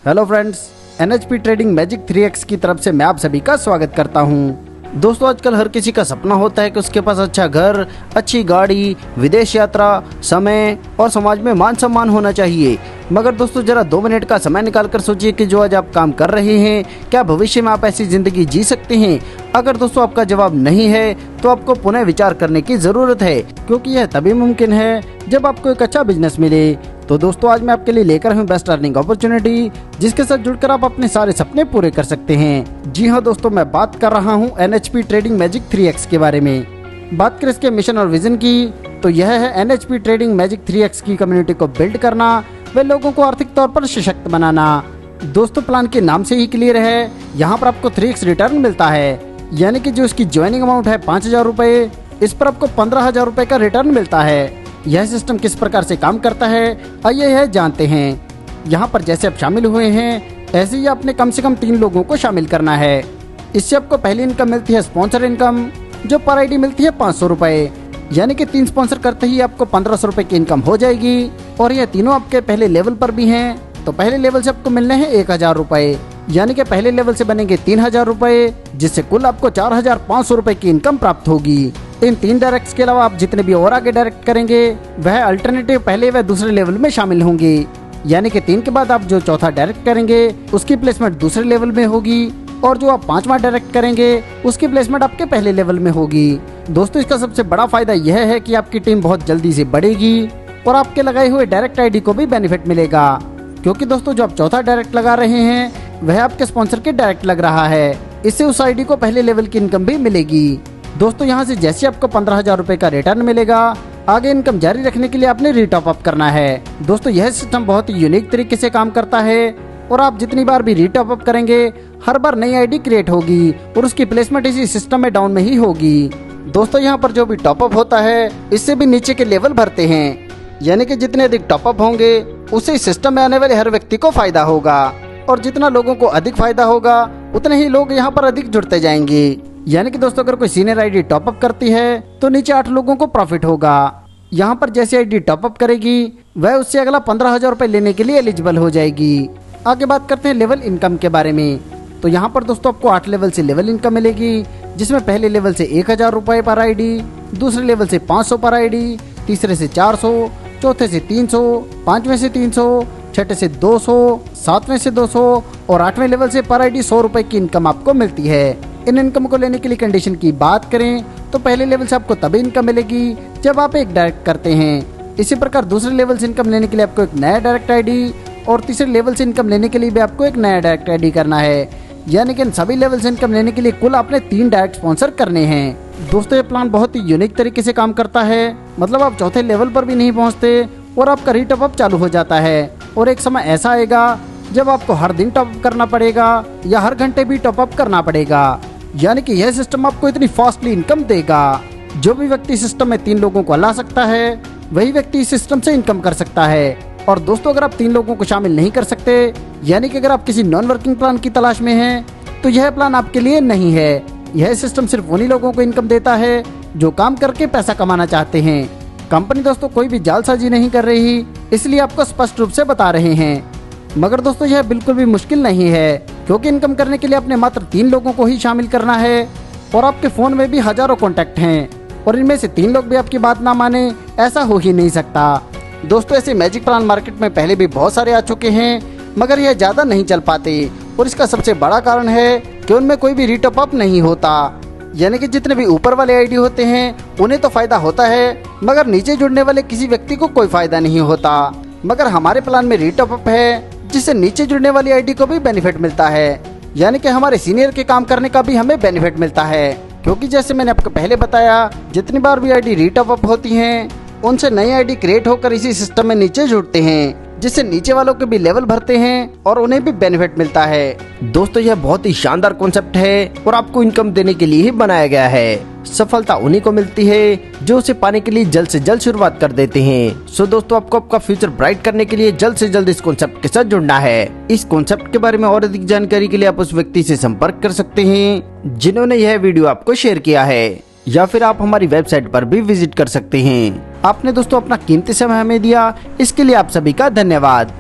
Hello friends, NHP trading magic 3x की तरफ से मैं आप सभी का स्वागत करता हूं। दोस्तों, आजकल हर किसी का सपना होता है कि उसके पास अच्छा घर, अच्छी गाड़ी, विदेश यात्रा, समय और समाज में मान सम्मान होना चाहिए। मगर दोस्तों, जरा 2 मिनट का समय निकाल कर सोचिए कि जो आज आप काम कर रहे हैं, क्या भविष्य में आप ऐसी जिंदगी जी सकते हैं? अगर दोस्तों आपका जवाब नहीं है तो आपको पुनः विचार करने की जरूरत है, क्योंकि यह तभी मुमकिन है जब आपको एक अच्छा बिजनेस मिले। तो दोस्तों, आज मैं आपके लिए लेकर हूँ बेस्ट अर्निंग अपॉर्चुनिटी, जिसके साथ जुड़कर आप अपने सारे सपने पूरे कर सकते हैं। जी हाँ दोस्तों, मैं बात कर रहा हूँ NHP ट्रेडिंग मैजिक 3x के बारे में। बात करें इसके मिशन और विजन की, तो यह है NHP ट्रेडिंग मैजिक 3x की कम्युनिटी को बिल्ड करना व लोगों को आर्थिक तौर पर सशक्त बनाना। दोस्तों, प्लान के नाम से ही क्लियर है, यहाँ पर आपको 3x रिटर्न मिलता है, यानी कि जो इसकी ज्वाइनिंग अमाउंट है 5,000 रुपए, इस पर आपको 15,000 रुपए का रिटर्न मिलता है। यह सिस्टम किस प्रकार से काम करता है, आइए यह जानते हैं। यहाँ पर जैसे आप शामिल हुए हैं, ऐसे ही आपने कम से कम 3 लोगों को शामिल करना है। इससे आपको पहली इनकम मिलती है स्पॉन्सर इनकम, जो पर आईडी मिलती है 500 रुपए, यानी कि 3 स्पॉन्सर करते ही आपको 1500 रुपए की इनकम हो जाएगी। और यह तीनों आपके पहले लेवल पर भी हैं, तो पहले लेवल से आपको मिलने हैं 1000 रुपए, यानी कि पहले लेवल से बनेंगे 3000 रुपए, जिससे कुल आपको 4500 रुपए की इनकम प्राप्त होगी। इन 3 डायरेक्ट्स के अलावा आप जितने भी और आगे डायरेक्ट करेंगे, वह अल्टरनेटिव पहले व दूसरे लेवल में शामिल होंगे, यानी कि 3 के बाद आप जो चौथा डायरेक्ट करेंगे उसकी प्लेसमेंट दूसरे लेवल में होगी, और जो आप 5वां डायरेक्ट करेंगे उसकी प्लेसमेंट आपके पहले लेवल में होगी। दोस्तों, इसका सबसे बड़ा फायदा यह है कि आपकी टीम बहुत जल्दी से बढ़ेगी और आपके लगाए हुए डायरेक्ट आईडी को भी बेनिफिट मिलेगा, क्योंकि दोस्तों जो आप चौथा डायरेक्ट लगा रहे हैं वह आपके स्पॉन्सर के डायरेक्ट लग रहा है। इससे उस आईडी को पहले लेवल की इनकम भी मिलेगी। दोस्तों, यहाँ से जैसे आपको 15,000 रुपए का रिटर्न मिलेगा, आगे इनकम जारी रखने के लिए आपने रीटॉप अप करना है। दोस्तों, यह सिस्टम बहुत ही यूनिक तरीके से काम करता है, और आप जितनी बार भी रीटॉप अप करेंगे, हर बार नई आईडी क्रिएट होगी और उसकी प्लेसमेंट इसी सिस्टम में डाउन में ही होगी। दोस्तों, यहाँ पर जो भी टॉपअप होता है, इससे भी नीचे के लेवल भरते हैं, यानी कि जितने अधिक टॉपअप होंगे उससे इस सिस्टम में आने वाले हर व्यक्ति को फायदा होगा, और जितना लोगों को अधिक फायदा होगा उतने ही लोग यहाँ पर अधिक जुड़ते जाएंगे। यानी कि दोस्तों, अगर कोई सीनियर आईडी टॉपअप करती है तो नीचे 8 लोगों को प्रॉफिट होगा। यहाँ पर जैसे आईडी टॉपअप करेगी, वह उससे अगला 15,000 रुपए लेने के लिए एलिजिबल हो जाएगी। आगे बात करते हैं लेवल इनकम के बारे में। तो यहाँ पर दोस्तों आपको 8 लेवल से लेवल इनकम मिलेगी, जिसमें पहले लेवल से 1000 रुपए पर आईडी, दूसरे लेवल से 500 पर आईडी, तीसरे से 400, चौथे से 300, 5वें से 300, छठे से 200, 7वें से 200 और 8वें लेवल से पर आईडी 100 रुपए की इनकम आपको मिलती है। इन इनकम को लेने के लिए कंडीशन की बात करें तो पहले लेवल से आपको तभी इनकम मिलेगी जब आप एक डायरेक्ट करते हैं। इसी प्रकार दूसरे लेवल से इनकम लेने के लिए आपको एक नया डायरेक्ट आईडी, और तीसरे लेवल से इनकम लेने के लिए भी आपको एक नया डायरेक्ट आईडी करना है, यानी कि इन सभी लेवल से इनकम लेने के लिए कुल आपने 3 डायरेक्ट स्पॉन्सर करने हैं। दोस्तों, ये प्लान बहुत ही यूनिक तरीके से काम करता है, मतलब आप चौथे लेवल पर भी नहीं पहुंचते और आपका रीटॉप अप चालू हो जाता है, और एक समय ऐसा आएगा जब आपको हर दिन टॉप अप करना पड़ेगा या हर घंटे भी टॉप अप करना पड़ेगा, यानी कि यह सिस्टम आपको इतनी फास्टली इनकम देगा। जो भी व्यक्ति सिस्टम में 3 लोगों को ला सकता है, वही व्यक्ति इस सिस्टम से इनकम कर सकता है। और दोस्तों, अगर आप 3 लोगों को शामिल नहीं कर सकते, यानी कि अगर आप किसी नॉन वर्किंग प्लान की तलाश में हैं, तो यह प्लान आपके लिए नहीं है। यह सिस्टम सिर्फ उन्हीं लोगों को इनकम देता है जो काम करके पैसा कमाना चाहते हैं। कंपनी दोस्तों कोई भी जालसाजी नहीं कर रही, इसलिए आपको स्पष्ट रूप से बता रहे हैं। मगर दोस्तों, यह बिल्कुल भी मुश्किल नहीं है, क्योंकि इनकम करने के लिए आपने मात्र 3 लोगों को ही शामिल करना है, और आपके फोन में भी हजारों कॉन्टैक्ट हैं, और इनमें से 3 लोग भी आपकी बात ना माने, ऐसा हो ही नहीं सकता। दोस्तों, ऐसे मैजिक प्लान मार्केट में पहले भी बहुत सारे आ चुके हैं, मगर यह ज्यादा नहीं चल पाते, और इसका सबसे बड़ा कारण है कि उनमें कोई भी रीटॉप अप नहीं होता। यानी कि जितने भी ऊपर वाले आईडी होते हैं उन्हें तो फायदा होता है, मगर नीचे जुड़ने वाले किसी व्यक्ति को कोई फायदा नहीं होता। मगर हमारे प्लान में रीटॉप अप है, जिससे नीचे जुड़ने वाली आईडी को भी बेनिफिट मिलता है, यानी कि हमारे सीनियर के काम करने का भी हमें बेनिफिट मिलता है, क्योंकि जैसे मैंने आपको पहले बताया, जितनी बार भी आईडी रीटॉप अप होती हैं, उनसे नई आईडी क्रिएट होकर इसी सिस्टम में नीचे जुड़ते हैं, जिससे नीचे वालों के भी लेवल भरते हैं और उन्हें भी बेनिफिट मिलता है। दोस्तों, यह बहुत ही शानदार कॉन्सेप्ट है और आपको इनकम देने के लिए ही बनाया गया है। सफलता उन्हीं को मिलती है जो उसे पाने के लिए जल्द से जल्द शुरुआत कर देते हैं। सो दोस्तों, आपको आपका फ्यूचर ब्राइट करने के लिए जल्द से जल्द इस कॉन्सेप्ट के साथ जुड़ना है। इस कॉन्सेप्ट के बारे में और अधिक जानकारी के लिए आप उस व्यक्ति से संपर्क कर सकते हैं जिन्होंने यह वीडियो आपको शेयर किया है, या फिर आप हमारी वेबसाइट पर भी विजिट कर सकते हैं। आपने दोस्तों अपना कीमती समय हमें दिया, इसके लिए आप सभी का धन्यवाद।